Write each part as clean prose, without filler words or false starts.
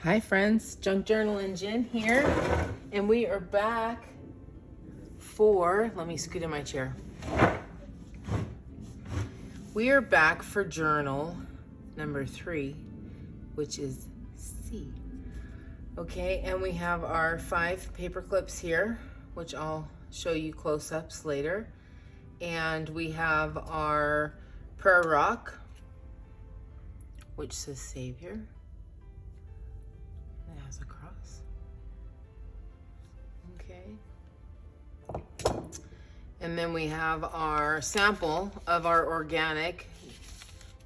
Hi friends, Junk Journaling Jen here, and we are back for, let me scoot in my chair. We are back for journal number 3, which is C. Okay, and we have our 5 paper clips here, which I'll show you close-ups later. And we have our prayer rock, which says Savior. It has a cross. Okay. And then we have our sample of our organic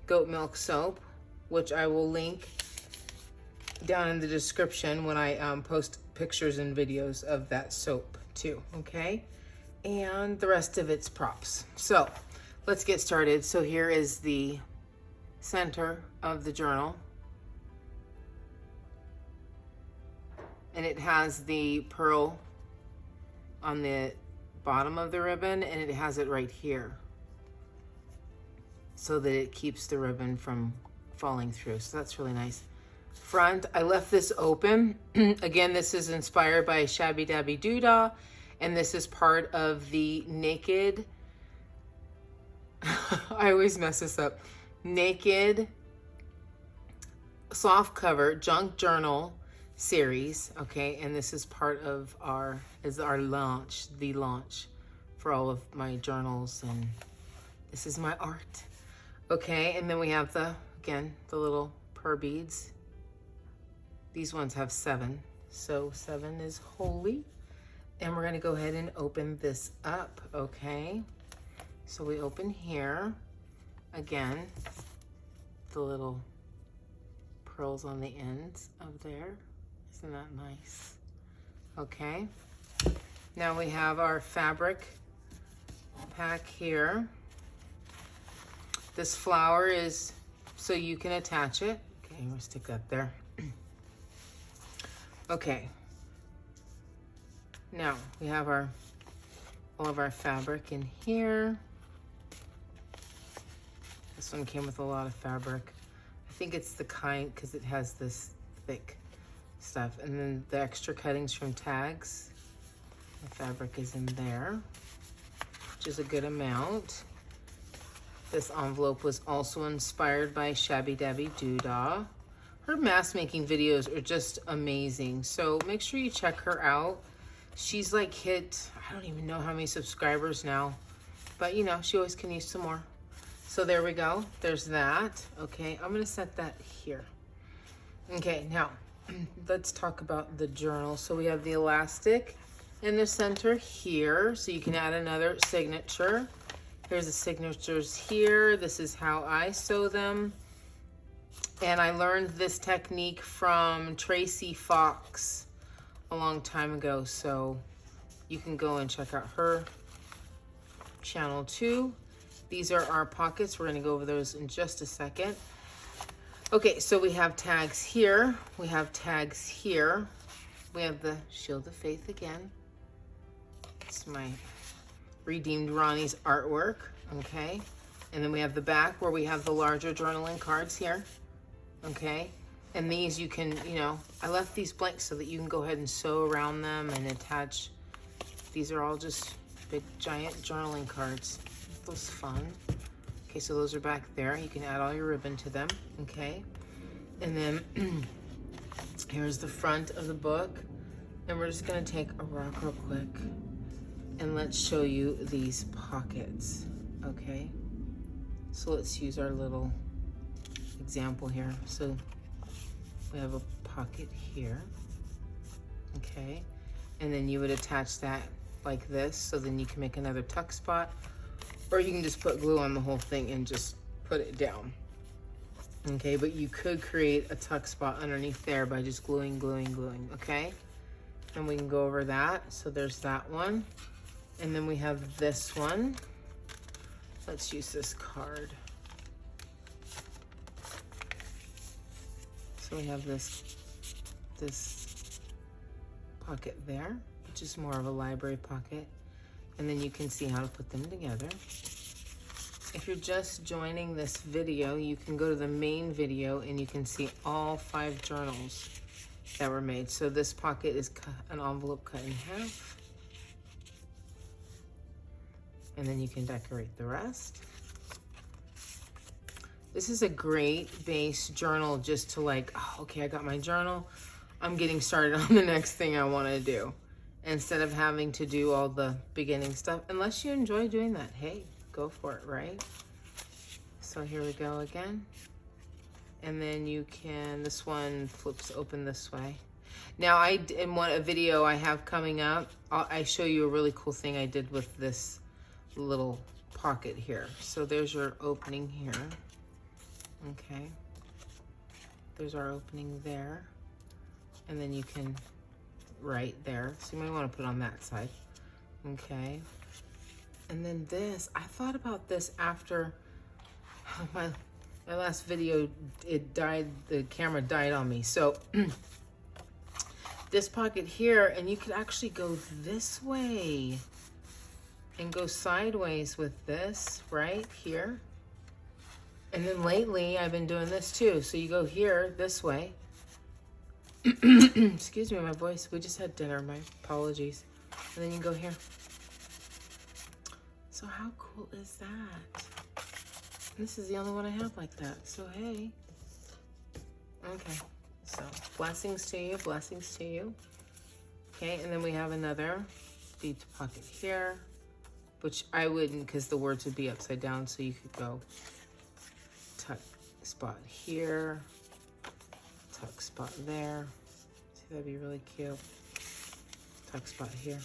goat milk soap, which I will link down in the description when I post pictures and videos of that soap too, okay? And the rest of it's props. So let's get started. So here is the center of the journal. And it has the pearl on the bottom of the ribbon, and it has it right here so that it keeps the ribbon from falling through. So that's really nice. Front, I left this open. Again, this is inspired by Shabby Dabby Doodah, and this is part of the Naked, I always mess this up, Naked soft cover junk journal series, okay? And this is part of our launch, the launch for all of my journals, and this is my art, okay? And then we have the little pearl beads. These ones have 7, so 7 is holy. And we're gonna go ahead and open this up, okay? So we open here, again, the little pearls on the ends of there. Isn't that nice? Okay. Now we have our fabric pack here. This flower is so you can attach it. Okay, I'm gonna stick that there. Okay. Now we have all of our fabric in here. This one came with a lot of fabric. I think it's the kind because it has this thick stuff. And then the extra cuttings from tags. The fabric is in there, which is a good amount. This envelope was also inspired by Shabby Dabby Doodah. Her mask making videos are just amazing. So make sure you check her out. She's like hit, I don't even know how many subscribers now, but you know, she always can use some more. So there we go, there's that. Okay, I'm gonna set that here. Okay, now let's talk about the journal. So we have the elastic in the center here, so you can add another signature. Here's the signatures here. This is how I sew them. And I learned this technique from Tracy Fox a long time ago, so you can go and check out her channel too. These are our pockets. We're going to go over those in just a second. Okay, so we have tags here. We have tags here. We have the Shield of Faith again. It's my Redeemed Ronnie's artwork, okay? And then we have the back where we have the larger journaling cards here, okay? And these you can, you know, I left these blank so that you can go ahead and sew around them and attach. These are all just big, giant journaling cards. Those fun. Okay, so those are back there. You can add all your ribbon to them, okay? And then here's the front of the book. And we're just gonna take a rock real quick and let's show you these pockets, okay? So let's use our little example here. So we have a pocket here, okay? And then you would attach that like this, so then you can make another tuck spot, or you can just put glue on the whole thing and just put it down, okay? But you could create a tuck spot underneath there by just gluing, okay? And we can go over that. So there's that one. And then we have this one. Let's use this card. So we have this pocket there, which is more of a library pocket. And then you can see how to put them together. If you're just joining this video, you can go to the main video and you can see all 5 journals that were made. So this pocket is an envelope cut in half. And then you can decorate the rest. This is a great base journal just to like, oh, okay, I got my journal. I'm getting started on the next thing I want to do. Instead of having to do all the beginning stuff. Unless you enjoy doing that, hey, go for it, right? So here we go again. And then you can, this one flips open this way. Now in a video I have coming up, I show you a really cool thing I did with this little pocket here. So there's your opening here. Okay, there's our opening there, and then you can right there, so you might want to put on that side. Okay, and then this, I thought about this after my last video, it died, the camera died on me. So this pocket here, and you could actually go this way and go sideways with this right here. And then lately, I've been doing this too. So you go here, this way. Excuse me, my voice. We just had dinner, my apologies. And then you go here. So how cool is that? This is the only one I have like that. So hey. Okay, so blessings to you, blessings to you. Okay, and then we have another bead pocket here, which I wouldn't because the words would be upside down, so you could go tuck spot here, tuck spot there. See, that'd be really cute. Tuck spot here.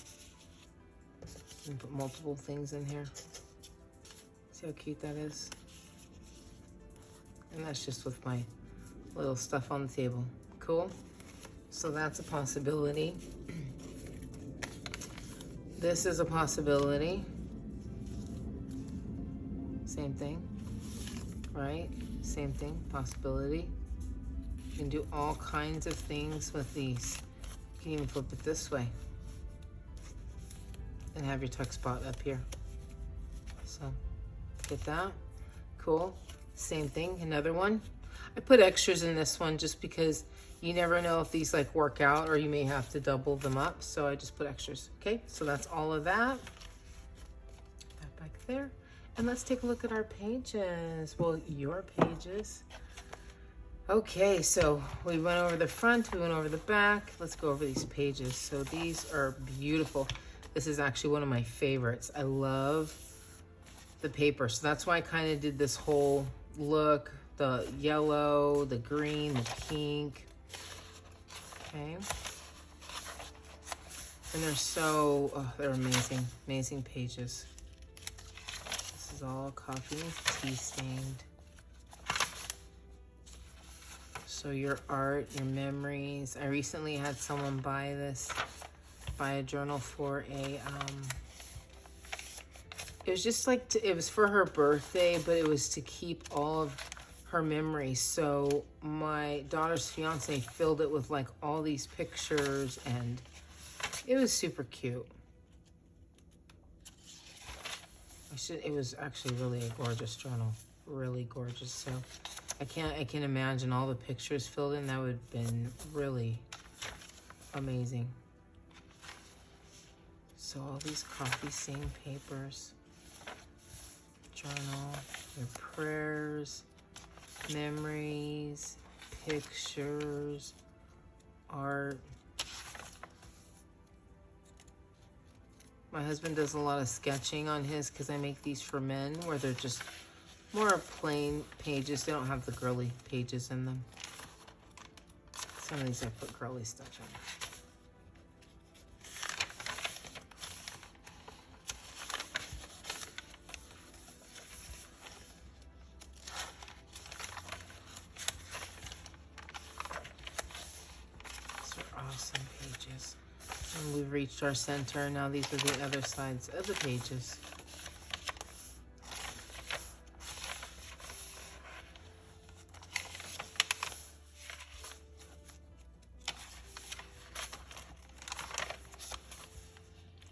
And put multiple things in here. See how cute that is? And that's just with my little stuff on the table. Cool? So that's a possibility. This is a possibility. Same thing. Right? Same thing, possibility. You can do all kinds of things with these. You can even flip it this way and have your tuck spot up here. So, get that. Cool. Same thing, another one. I put extras in this one just because you never know if these like work out or you may have to double them up. So I just put extras. Okay, so that's all of that. That back there. And let's take a look at our pages. Well, your pages. Okay, so we went over the front, we went over the back. Let's go over these pages. So these are beautiful. This is actually one of my favorites. I love the paper. So that's why I kind of did this whole look. The yellow, the green, the pink. Okay. And they're so, oh, they're amazing, amazing pages. This is all coffee and tea stained. So your art, your memories. I recently had someone buy a journal for a, it was just like, it was for her birthday, but it was to keep all of her memories. So my daughter's fiance filled it with like all these pictures and it was super cute. It was actually really a gorgeous journal, really gorgeous. So I can imagine all the pictures filled in. That would have been really amazing. So all these coffee stained papers, journal, your prayers, memories, pictures, art. My husband does a lot of sketching on his because I make these for men where they're just more plain pages. They don't have the girly pages in them. Some of these I put girly stuff in. These are awesome pages. And we've reached our center. Now these are the other sides of the pages.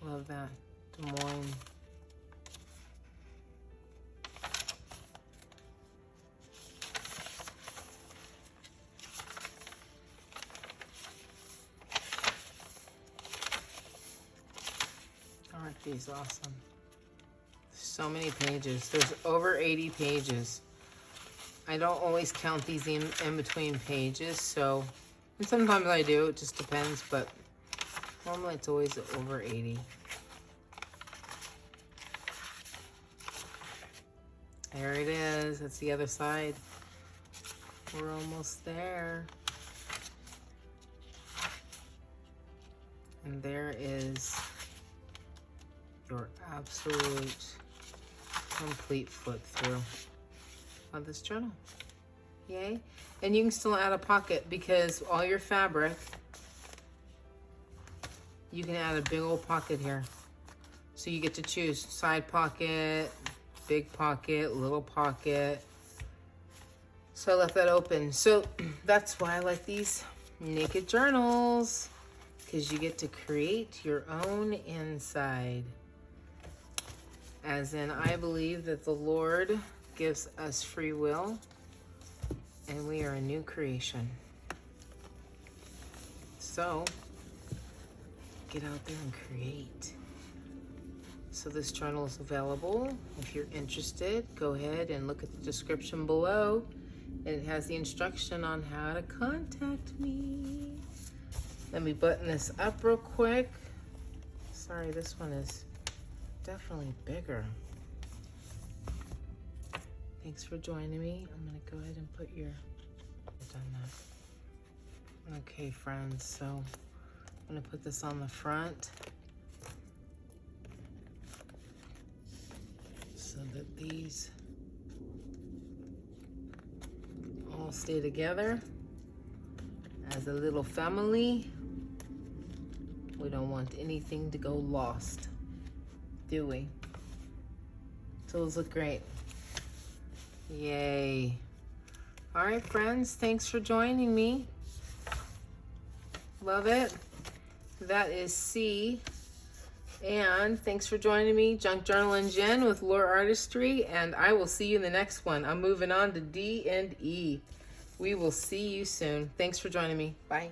Love that. Des Moines. these awesome. So many pages. There's over 80 pages. I don't always count these in between pages, so, and sometimes I do, it just depends, but normally it's always over 80. There it is. That's the other side. We're almost there. And there is your absolute complete flip through of this journal. Yay. And you can still add a pocket because all your fabric, you can add a big old pocket here. So you get to choose side pocket, big pocket, little pocket. So I left that open. So that's why I like these naked journals, because you get to create your own inside. As in, I believe that the Lord gives us free will and we are a new creation. So get out there and create. So this journal is available. If you're interested, go ahead and look at the description below. And it has the instruction on how to contact me. Let me button this up real quick. Sorry, this one is definitely bigger. Thanks for joining me. I'm gonna go ahead and put your, I've done that. Okay, friends, so I'm gonna put this on the front so that these all stay together as a little family. We don't want anything to go lost, do we? So those look great. Yay. All right, friends, thanks for joining me. Love it. That is C. And thanks for joining me, Junk Journal and Jen with LOOR Artistry, and I will see you in the next one. I'm moving on to D and E. We will see you soon. Thanks for joining me. Bye.